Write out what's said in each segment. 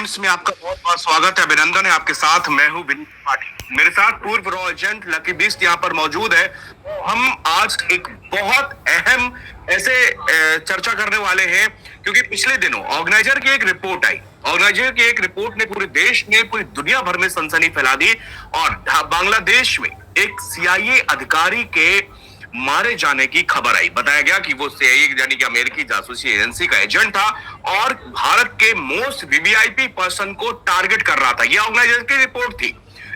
Times में आपका बहुत बहुत स्वागत है, अभिनंदन है। आपके साथ मैं हूं विनीत त्रिपाठी। मेरे साथ पूर्व रॉ एजेंट लकी बीस्ट यहाँ पर मौजूद है। हम आज एक बहुत अहम ऐसे चर्चा करने वाले हैं क्योंकि पिछले दिनों ऑर्गेनाइजर की एक रिपोर्ट आई। ऑर्गेनाइजर की एक रिपोर्ट ने पूरे देश में, पूरी दुनिया भर में सनसनी फैला दी और बांग्लादेश में एक सीआईए अधिकारी के मारे जाने की खबर आई। बताया गया कि वो सीआईए यानी कि अमेरिकी जासूसी एजेंसी का एजेंट था और भारत के मोस्ट वीवीआईपी पर्सन को टारगेट कर रहा था। यह ऑर्गेनाइजेशन की रिपोर्ट थी।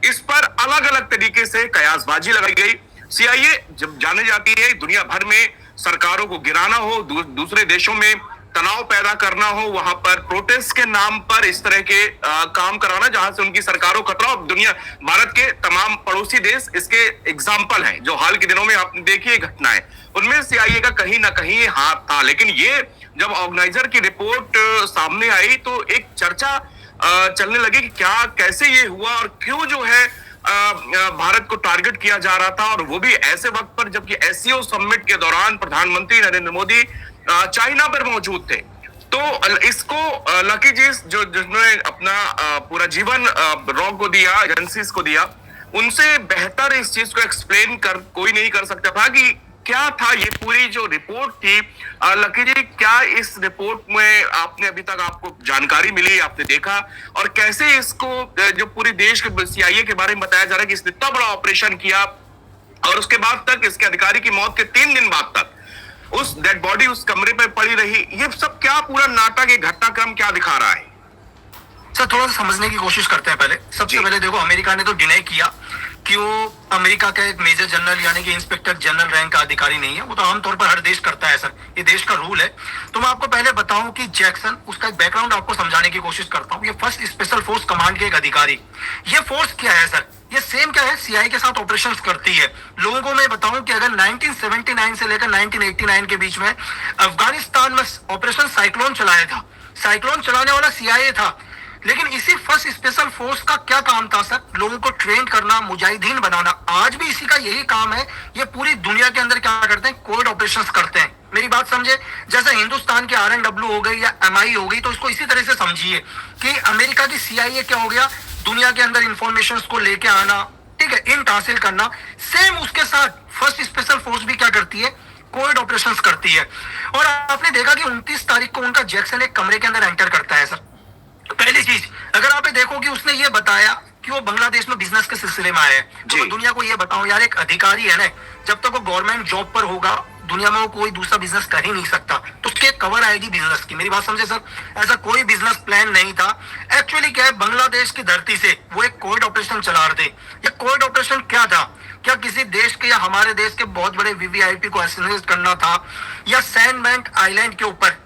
इस पर अलग अलग तरीके से कयासबाजी लगाई गई। सीआईए जब जाने जाती है दुनिया भर में, सरकारों को गिराना हो, दूसरे देशों में तनाव पैदा करना हो, वहां पर प्रोटेस्ट के नाम पर इस तरह के काम कराना जहां से उनकी सरकारों को खतरा। दुनिया, भारत के तमाम पड़ोसी देश इसके एग्जाम्पल हैं जो हाल के दिनों में आपने देखी घटनाएं, उनमें सीआईए का कहीं ना कहीं हाथ था। लेकिन ये जब ऑर्गेनाइजर की रिपोर्ट सामने आई तो एक चर्चा चलने लगी कि क्या, कैसे ये हुआ और क्यों जो है भारत को टारगेट किया जा रहा था, और वो भी ऐसे वक्त पर जबकि एससीओ समिट के दौरान प्रधानमंत्री नरेंद्र मोदी चाइना पर मौजूद थे। तो इसको लकी जी जिन्होंने अपना पूरा जीवन रॉ को दिया, एजेंसीज को दिया, उनसे बेहतर इस चीज को एक्सप्लेन कर कोई नहीं कर सकता था कि क्या था ये पूरी जो रिपोर्ट थी। लकी जी, क्या इस रिपोर्ट में आपने अभी तक आपको जानकारी मिली, आपने देखा, और कैसे इसको जो पूरे देश के सीआईए के बारे में बताया जा रहा है कि इसने इतना बड़ा ऑपरेशन किया और उसके बाद तक इसके अधिकारी की मौत के 3 दिन बाद तक उस डेड बॉडी उस कमरे पर पड़ी रही, ये सब क्या पूरा नाटक, ये घटनाक्रम क्या दिखा रहा है? सर थोड़ा सा समझने की कोशिश करते हैं। पहले सबसे पहले देखो, अमेरिका ने तो डिनाई किया कि वो अमेरिका का एक मेजर जनरल यानी कि इंस्पेक्टर जनरल रैंक का अधिकारी नहीं है। वो तो आमतौर पर हर देश करता है सर, ये देश का रूल है। तो मैं आपको पहले बताऊं कि जैक्सन, उसका एक बैकग्राउंड आपको समझाने की कोशिश करता हूं। ये फर्स्ट स्पेशल फोर्स कमांड के एक अधिकारी। ये फोर्स क्या है सर? ये सेम क्या है, सीआईए के साथ ऑपरेशंस करती है। लोगों को मैं बताऊं कि अगर 1979 से लेकर 1989 के बीच में अफगानिस्तान में ऑपरेशन साइक्लोन चलाया था, साइक्लोन चलाने वाला सीआईए था। लेकिन इसी फर्स्ट स्पेशल फोर्स का क्या काम था सर? लोगों को ट्रेन करना, मुजाहिदीन बनाना। आज भी इसी का यही काम है। ये पूरी दुनिया के अंदर क्या करते हैं, कोविड ऑपरेशंस करते हैं। मेरी बात समझे, जैसे हिंदुस्तान के RNW हो गई या MI हो गई, तो इसको इसी तरह से समझिए कि अमेरिका की सीआईए क्या हो गया, दुनिया के अंदर इंफॉर्मेशन को लेके आना, ठीक है, इंट हासिल करना। सेम उसके साथ फर्स्ट स्पेशल फोर्स भी क्या करती है, कोविड ऑपरेशंस करती है। और आपने देखा कि 29 तारीख को उनका जैक्सन एक कमरे के अंदर एंटर करता है सर। पहली चीज, अगर आप देखो कि उसने ये बताया कि वो बांग्लादेश में बिजनेस के सिलसिले में आए हैं, तो मैं दुनिया को ये बताऊं यार, एक अधिकारी है ना, जब तक वो गवर्नमेंट जॉब पर होगा दुनिया में वो कोई दूसरा बिजनेस कर ही नहीं सकता। तो उसके कवर आएगी बिजनेस की। मेरी बात समझे सर, ऐसा कोई बिजनेस प्लान नहीं था। एक्चुअली क्या है, बांग्लादेश की धरती से वो एक कोविड ऑपरेशन चला रहे थे। ये कोविड ऑपरेशन क्या था? क्या किसी देश के या हमारे देश के बहुत बड़े वीवीआईपी को असैसिनेट करना था, या सैंडबैंक आइलैंड के ऊपर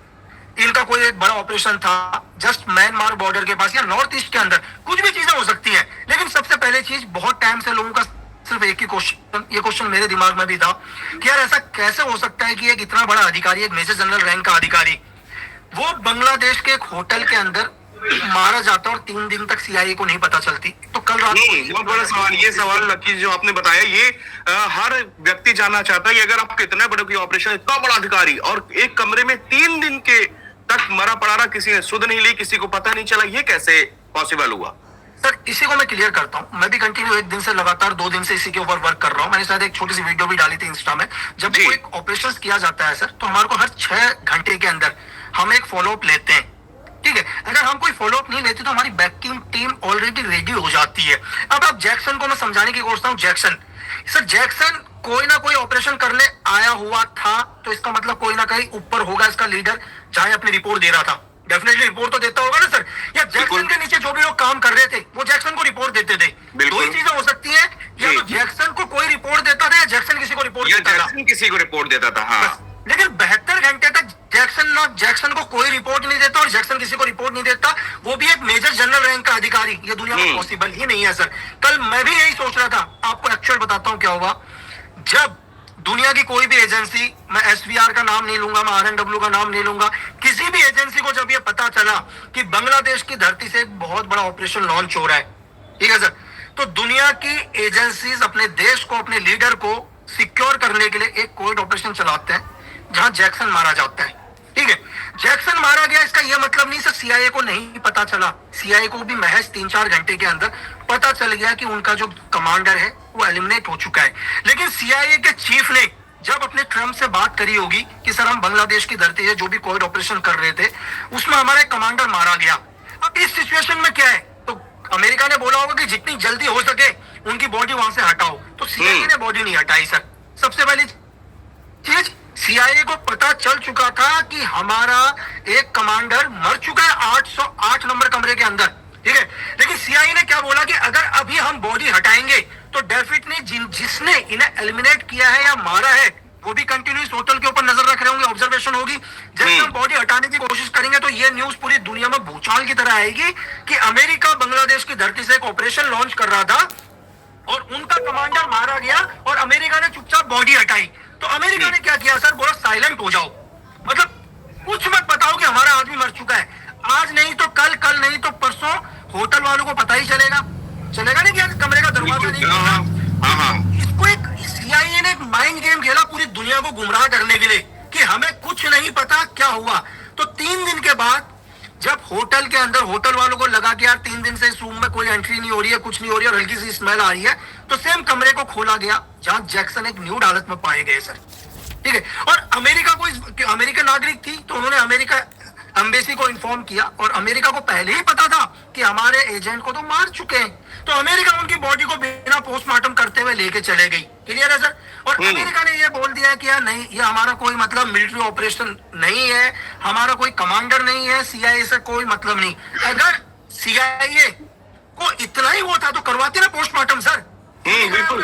इनका कोई एक बड़ा ऑपरेशन था, जस्ट म्यांमार बॉर्डर के पास या नॉर्थ ईस्ट के अंदर? कुछ भी चीजें हो सकती हैं। लेकिन सबसे पहले चीज, बहुत टाइम से लोगों का सिर्फ एक ही क्वेश्चन, ये क्वेश्चन मेरे दिमाग में भी था कि यार ऐसा कैसे हो सकता है कि एक इतना बड़ा अधिकारी, एक मेजर जनरल रैंक का अधिकारी, वो बांग्लादेश के एक होटल के अंदर मारा जाता और 3 दिन तक सीआईए को नहीं पता चलती। तो कल रात बहुत बड़ा सवाल, ये सवाल लकी जो आपने बताया, ये हर व्यक्ति जानना चाहता है कि अगर आपके इतने बड़े कोई ऑपरेशन, इतना बड़ा अधिकारी और एक कमरे में 3 दिन के तक मरा पड़ा रहा, किसी ने सुध नहीं ली, किसी को पता नहीं चला, ये कैसे पॉसिबल हुआ? सर इसी को मैं क्लियर करता हूँ। मैं भी कंटिन्यू 1 दिन से लगातार 2 दिन से इसी के ऊपर वर्क कर रहा हूँ। मैंने शायद एक छोटी सी वीडियो भी डाली थी इंस्टा में। जब कोई ऑपरेशन किया जाता है सर, तो हमारे को हर 6 घंटे के अंदर हम एक फॉलोअप लेते हैं, ठीक है। अगर हम कोई फॉलोअप नहीं लेते तो हमारी बैकिंग टीम ऑलरेडी रेडी हो जाती है। अब आप जैक्सन को मैं समझाने की कोशिश हूँ। जैक्सन कोई ना कोई ऑपरेशन करने आया हुआ था, तो इसका मतलब कोई ना कहीं ऊपर होगा इसका लीडर, चाहे अपनी रिपोर्ट दे रहा था। डेफिनेटली रिपोर्ट तो देता होगा ना सर। या जैक्सन के नीचे जो भी लोग काम कर रहे थे वो जैक्सन को रिपोर्ट देते थे। 2 ही चीजें हो सकती है, या तो जैक्सन को कोई रिपोर्ट देता था या जैक्सन किसी को रिपोर्ट देता था। हाँ। लेकिन 72 घंटे तक जैक्सन को कोई रिपोर्ट नहीं देता और जैक्सन किसी को रिपोर्ट नहीं देता, वो भी एक मेजर जनरल रैंक का अधिकारी। ये दुनिया में पॉसिबल ही नहीं है सर। कल मैं भी यही सोच रहा था। आपको एक्चुअल बताता हूं क्या हुआ। जब दुनिया की कोई भी एजेंसी, मैं SVR का नाम नहीं लूंगा, मैं RNW का नाम नहीं लूंगा, किसी भी एजेंसी को जब ये पता चला कि बांग्लादेश की धरती से एक बहुत बड़ा ऑपरेशन लॉन्च हो रहा है, ठीक है सर, तो दुनिया की एजेंसीज अपने देश को, अपने लीडर को सिक्योर करने के लिए एक कोविड ऑपरेशन चलाते हैं जहां जैक्सन मारा जाता है। ठीक है, जैक्सन मारा गया, इसका यह मतलब नहीं सर सीआईए को नहीं पता चला। सीआईए को भी महज 3-4 घंटे के अंदर पता चल गया कि उनका जो कमांडर है वो एलिमिनेट हो चुका है। लेकिन सीआईए के चीफ ने जब अपने ट्रम्प से बात करी होगी कि सर हम बांग्लादेश की धरती से जो भी कोविड ऑपरेशन कर रहे थे उसमें हमारा एक कमांडर मारा गया। अब इस सिचुएशन में क्या है, तो अमेरिका ने बोला होगा कि जितनी जल्दी हो सके उनकी बॉडी वहां से हटाओ, तो सीआईए ने बॉडी नहीं हटाई सर। सबसे पहली चीज, सीआईए को पता चल चुका था कि हमारा एक कमांडर मर चुका है 808 नंबर कमरे के अंदर, ठीक है। लेकिन सीआईए ने क्या बोला कि अगर अभी हम बॉडी हटाएंगे तो डेफिनेटली जिसने इन्हें एलिमिनेट किया है या मारा है वो भी कंटिन्यूस होटल के ऊपर नजर रख रहे होंगे, ऑब्जर्वेशन होगी। जैसे हम बॉडी हटाने की कोशिश करेंगे तो ये न्यूज पूरी दुनिया में भूचाल की तरह आएगी कि अमेरिका बांग्लादेश की धरती से एक ऑपरेशन लॉन्च कर रहा था और उनका कमांडर मारा गया और अमेरिका ने चुपचाप बॉडी हटाई। तो अमेरिका ने क्या किया सर, बोला साइलेंट हो जाओ, मतलब कुछ मत बताओ कि हमारा आदमी मर चुका है। आज नहीं तो कल, कल नहीं तो परसों होटल वालों को पता ही चलेगा नहीं कि कमरे का दरवाजा नहीं खुला। इसको एक सीआईए ने एक माइंड गेम खेला पूरी दुनिया को गुमराह करने के लिए कि हमें कुछ नहीं पता क्या हुआ। तो 3 दिन के बाद जब होटल के अंदर होटल वालों को लगा कि यार 3 दिन से इस रूम में कोई एंट्री नहीं हो रही है, कुछ नहीं हो रही है और हल्की सी स्मेल आ रही है, तो सेम कमरे को खोला गया जहां जैक्सन एक न्यूड हालत में पाए गए सर, ठीक है। और अमेरिका को, अमेरिकन नागरिक थी तो उन्होंने अमेरिका एम्बेसी को इन्फॉर्म किया और अमेरिका को पहले ही पता था कि हमारे एजेंट को तो मार चुके हैं, तो अमेरिका उनकी बॉडी को बिना पोस्टमार्टम करते हुए लेके चले गई। क्लियर है सर। और अमेरिका ने ये बोल दिया कि यार नहीं, ये हमारा कोई मतलब मिलिट्री ऑपरेशन नहीं है, हमारा कोई कमांडर नहीं है, सीआईए से कोई मतलब नहीं। अगर सीआईए को इतना ही वो था तो करवाते ना पोस्टमार्टम सर। बिल्कुल,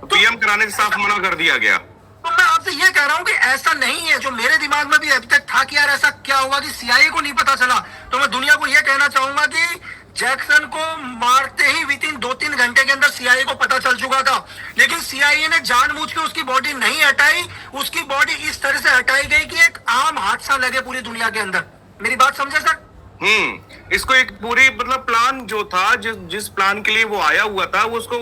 पीएम कराने से साफ मना कर दिया गया। तो मैं आपसे ये कह रहा हूं कि ऐसा नहीं है, जो मेरे दिमाग में भी अभी तक था कि यार ऐसा क्या हुआ कि सीआईए को नहीं पता चला। तो मैं दुनिया को ये कहना चाहूंगा कि जैक्सन को मारते ही विदिन 2-3 घंटे के अंदर सीआईए को पता चल चुका था, लेकिन सीआईए ने जानबूझ के उसकी बॉडी नहीं हटाई। उसकी बॉडी इस तरह से हटाई गई कि एक आम हादसा लगे पूरी दुनिया के अंदर। मेरी बात समझे सर? इसको एक पूरी मतलब प्लान जो था, जिस प्लान के लिए वो आया हुआ था वो उसको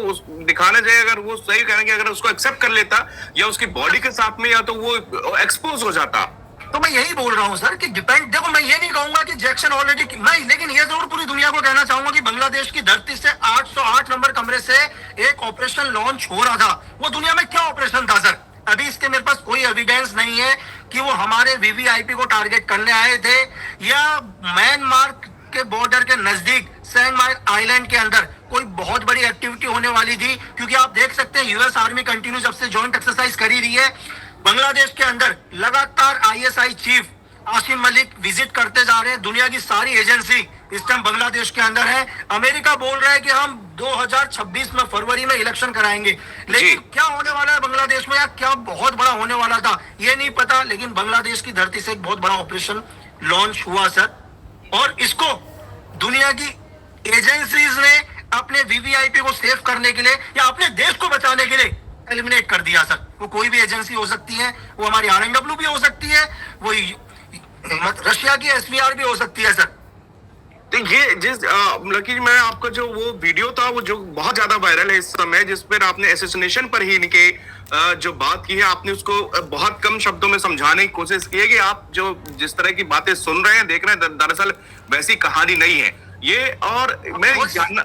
दिखाना चाहिए। अगर वो सही करें कि अगर उसको एक्सेप्ट कर लेता या उसकी बॉडी के साथ में, या तो वो एक्सपोज हो जाता। तो मैं यही बोल रहा हूं सर कि डिपेंड, देखो मैं ये नहीं कहूंगा कि जैक्सन ऑलरेडी, मैं लेकिन ये जरूर पूरी दुनिया को कहना चाहूंगा कि बांग्लादेश की धरती से 808 नंबर कमरे से एक ऑपरेशन लॉन्च हो रहा था। वो दुनिया में क्या ऑपरेशन था सर? अभी इसके मेरे पास कोई एविडेंस नहीं है कि वो हमारे वीवीआईपी को टारगेट करने आए थे या म्यांमार के बॉर्डर के नजदीक सैंड मार्क आइलैंड के अंदर कोई बहुत बड़ी एक्टिविटी होने वाली थी। क्योंकि आप देख सकते हैं यूएस आर्मी कंटिन्यू जब से जॉइंट एक्सरसाइज कर ही रही है बांग्लादेश के अंदर, लगातार ISI chief Asim Malik visit करते जा रहे हैं। दुनिया की सारी एजेंसी इस टाइम बांग्लादेश के अंदर है। अमेरिका बोल रहा है कि हम 2026 में फरवरी में इलेक्शन कराएंगे, लेकिन क्या होने वाला है बांग्लादेश में या क्या बहुत बड़ा होने वाला था ये नहीं पता। लेकिन बांग्लादेश की धरती से एक बहुत बड़ा ऑपरेशन लॉन्च हुआ सर, और इसको दुनिया की एजेंसीज ने अपने वीवीआईपी को सेव करने के लिए या अपने देश को बचाने के लिए एलिमिनेट कर दिया सर। वो कोई भी एजेंसी हो सकती है, वो हमारी आरएनडब्ल्यू भी हो सकती है, वो रशिया की एसवीआर भी हो सकती है सर। तो ये लकी मैं आपका जो वो वीडियो था वो जो बहुत ज्यादा वायरल है इस समय, जिस पर आपने एसेसिनेशन पर ही इनके जो बात की है, आपने उसको बहुत कम शब्दों में समझाने की कोशिश की है कि आप जो जिस तरह की बातें सुन रहे हैं, देख रहे हैं, दरअसल वैसी कहानी नहीं है ये। और मैं जानना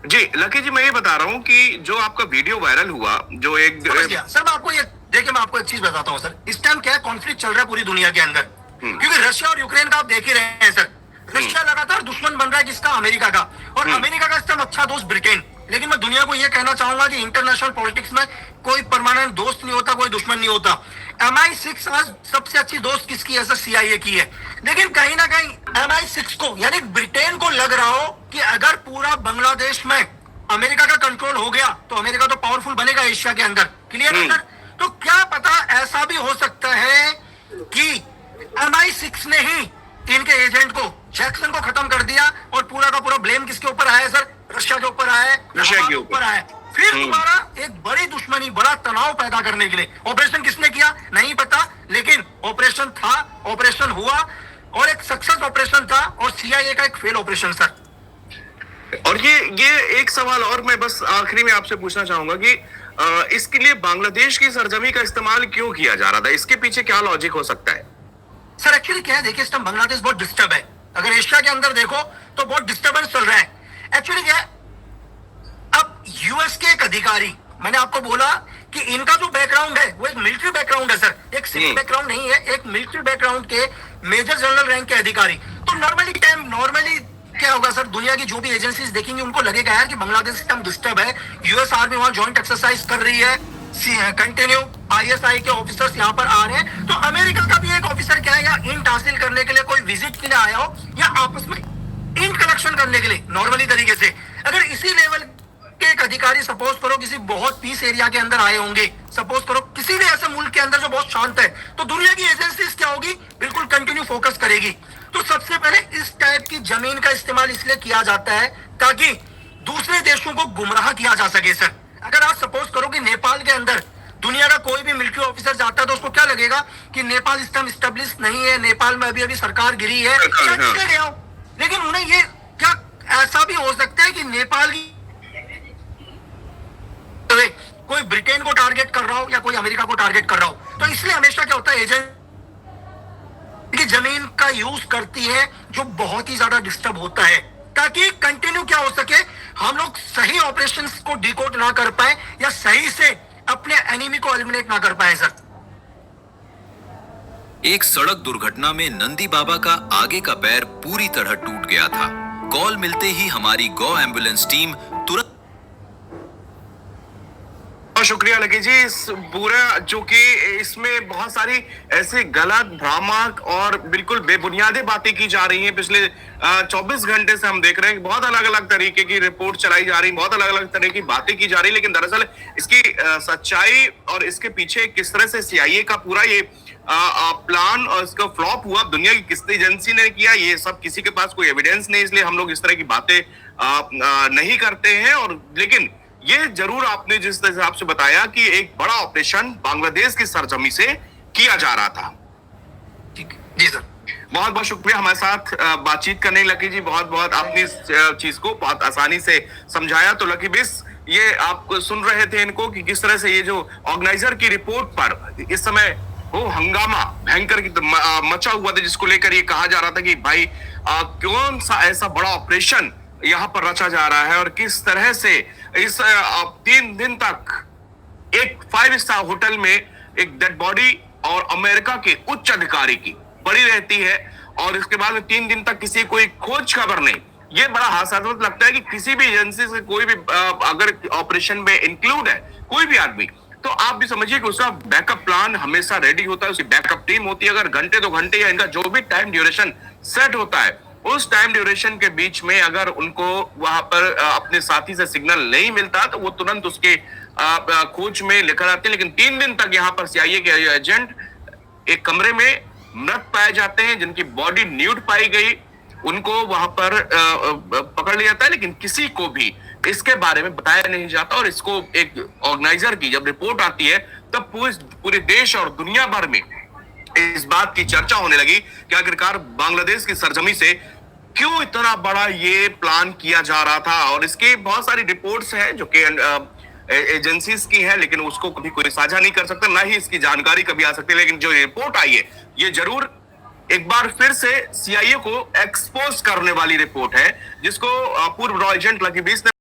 जी लकी जी, मैं ये बता रहा हूँ कि जो आपका वीडियो वायरल हुआ, जो एक सर मैं आपको ये देखिए, मैं आपको एक चीज बताता हूँ सर। इस टाइम क्या कॉन्फ्लिक्ट चल रहा है पूरी दुनिया के अंदर, क्योंकि रशिया और यूक्रेन का आप देख ही रहे हैं सर। रशिया लगातार दुश्मन बन रहा है किसका? अमेरिका का। और अमेरिका का इस टाइम अच्छा दोस्त ब्रिटेन। लेकिन मैं दुनिया को यह कहना चाहूंगा कि इंटरनेशनल पॉलिटिक्स में कोई परमानेंट दोस्त नहीं होता, कोई दुश्मन नहीं होता। MI6 आज सबसे अच्छी दोस्त किसकी है सर? CIA की है। लेकिन कहीं ना कहीं MI6 को यानी ब्रिटेन को लग रहा हो कि अगर पूरा बांग्लादेश में अमेरिका का कंट्रोल हो गया तो अमेरिका तो पावरफुल बनेगा एशिया के अंदर। क्लियर है सर? तो क्या पता ऐसा भी हो सकता है कि MI6 ने ही इनके एजेंट को, जैक्सन को खत्म कर दिया और पूरा का पूरा ब्लेम किसके ऊपर आया सर? रशिया के ऊपर आया, रशिया के ऊपर आया। फिर दोबारा एक बड़ी दुश्मनी, बड़ा तनाव पैदा करने के लिए ऑपरेशन किसने किया नहीं पता, लेकिन ऑपरेशन था, ऑपरेशन हुआ और एक सक्सेस ऑपरेशन था और CIA का एक फेल ऑपरेशन सर। और ये एक सवाल और मैं बस आखिरी में आपसे पूछना चाहूंगा कि इसके लिए बांग्लादेश की सरजमी का इस्तेमाल क्यों किया जा रहा था? इसके पीछे क्या लॉजिक हो सकता है? सर एक्चुअली क्या है, देखिए इस टाइम बांग्लादेश बहुत डिस्टर्ब है। अगर एशिया के अंदर देखो तो बहुत डिस्टर्बेंस चल रहा है। एक्चुअली क्या है, अब यूएस के एक अधिकारी, मैंने आपको बोला कि इनका जो बैकग्राउंड है वो एक मिलिट्री बैकग्राउंड है सर, एक सिविल बैकग्राउंड नहीं है, एक मिलिट्री बैकग्राउंड के मेजर जनरल रैंक के अधिकारी। तो नॉर्मली क्या होगा सर, दुनिया की जो भी एजेंसीज देखेंगी उनको लगेगा यार कि बांग्लादेश सिस्टम डिस्टर्ब है, यूएस आर्मी वहां ज्वाइंट एक्सरसाइज कर रही है, कंटिन्यू आईएसआई के ऑफिसर्स यहाँ पर आ रहे हैं, तो अमेरिका का भी एक ऑफिसर क्या है या इंट हासिल करने के लिए, कोई विजिट के लिए आया हो या आपस में इंट कलेक्शन करने के लिए नॉर्मली तरीके से, अगर इसी लेवल के एक अधिकारी सपोज करो किसी बहुत पीस एरिया के अंदर आए होंगे, सपोज करो किसी भी ऐसे मुल्क के अंदर जो बहुत शांत है, तो दुनिया की एजेंसीज क्या होगी, बिल्कुल कंटिन्यू फोकस करेगी। तो सबसे पहले इस टाइप की जमीन का इस्तेमाल इसलिए किया जाता है ताकि दूसरे देशों को गुमराह किया जा सके सर। अगर आप सपोज करो कि नेपाल के अंदर दुनिया का कोई भी मिलिट्री ऑफिसर जाता है तो उसको क्या लगेगा कि नेपाल सिस्टम स्टेब्लिश नहीं है, नेपाल में अभी सरकार गिरी है, लेकिन उन्हें ये क्या ऐसा भी हो सकता है कि नेपाल की कोई ब्रिटेन को टारगेट कर रहा हो या कोई अमेरिका को टारगेट कर रहा हो, तो इसलिए हमेशा क्या होता है, एजेंट की जमीन का यूज करती है जो बहुत ही ज्यादा डिस्टर्ब होता है, ताकि कंटिन्यू क्या हो सके, हम लोग सही ऑपरेशंस को डिकोड ना कर पाए या सही से अपने एनिमी को एलिमिनेट ना कर पाए सर। एक सड़क दुर्घटना में नंदी बाबा का आगे का पैर पूरी तरह टूट गया था। कॉल मिलते ही हमारी गौ एम्बुलेंस टीम तुरंत। बहुत शुक्रिया लकी जी। इस पूरा जो कि इसमें बहुत सारी ऐसी गलत, भ्रामक और बिल्कुल बेबुनियादी बातें की जा रही हैं। पिछले 24 घंटे से हम देख रहे हैं कि बहुत अलग अलग तरीके की रिपोर्ट चलाई जा रही, बहुत अलग अलग तरह की बातें की जा रही, लेकिन दरअसल इसकी सच्चाई और इसके पीछे किस तरह से सीआईए का पूरा ये प्लान और इसका फ्लॉप हुआ, दुनिया की किस एजेंसी ने किया, ये सब किसी के पास कोई एविडेंस नहीं, इसलिए हम लोग इस तरह की बातें नहीं करते हैं। और लेकिन ये जरूर आपने जिस हिसाब से बताया कि एक बड़ा ऑपरेशन बांग्लादेश की सरजमी से किया जा रहा था। ठीक जी सर, बहुत बहुत शुक्रिया हमारे साथ बातचीत करने लकी जी। बहुत बहुत आपने इस चीज को बहुत आसानी से समझाया। तो लकी बिस, ये आप सुन रहे थे इनको कि किस तरह से ये जो ऑर्गेनाइजर की रिपोर्ट पर इस समय वो हंगामा भयंकर मचा हुआ था, जिसको लेकर ये कहा जा रहा था कि भाई कौन सा ऐसा बड़ा ऑपरेशन यहां पर रचा जा रहा है और किस तरह से इस 3 दिन तक एक 5 स्टार होटल में एक डेड बॉडी और अमेरिका के उच्च अधिकारी की पड़ी रहती है और इसके बाद में 3 दिन तक किसी कोई खोज खबर नहीं। ये बड़ा हास्यास्पद लगता है कि किसी भी एजेंसी से कोई भी अगर ऑपरेशन में इंक्लूड है कोई भी आदमी, तो आप भी समझिए कि उसका बैकअप प्लान हमेशा रेडी होता है, उसकी बैकअप टीम होती है। अगर घंटे 2 घंटे या इनका जो भी टाइम ड्यूरेशन सेट होता है, उस टाइम ड्यूरेशन के बीच में अगर उनको वहां पर अपने साथी से सिग्नल नहीं मिलता तो वो तुरंत उसके खोज में लेकर आते हैं। लेकिन 3 दिन तक यहाँ पर सीआईए के एजेंट एक कमरे में मृत पाए जाते हैं, जिनकी बॉडी न्यूड पाई गई, उनको वहां पर पकड़ लिया जाता है, लेकिन किसी को भी इसके बारे में बताया नहीं जाता। और इसको एक ऑर्गेनाइजर की जब रिपोर्ट आती है तब पूरे देश और दुनिया भर में इस बात की चर्चा होने लगी कि आखिरकार बांग्लादेश की सरजमी से क्यों इतना बड़ा ये प्लान किया जा रहा था। और इसकी बहुत सारी रिपोर्ट्स हैं जो कि एजेंसीज की है, लेकिन उसको कभी कोई साझा नहीं कर सकता, ना ही इसकी जानकारी कभी आ सकती है। लेकिन जो रिपोर्ट आई है ये जरूर एक बार फिर से सीआईए को एक्सपोज करने वाली रिपोर्ट है, जिसको पूर्व रॉ एजेंट लकी बीस ने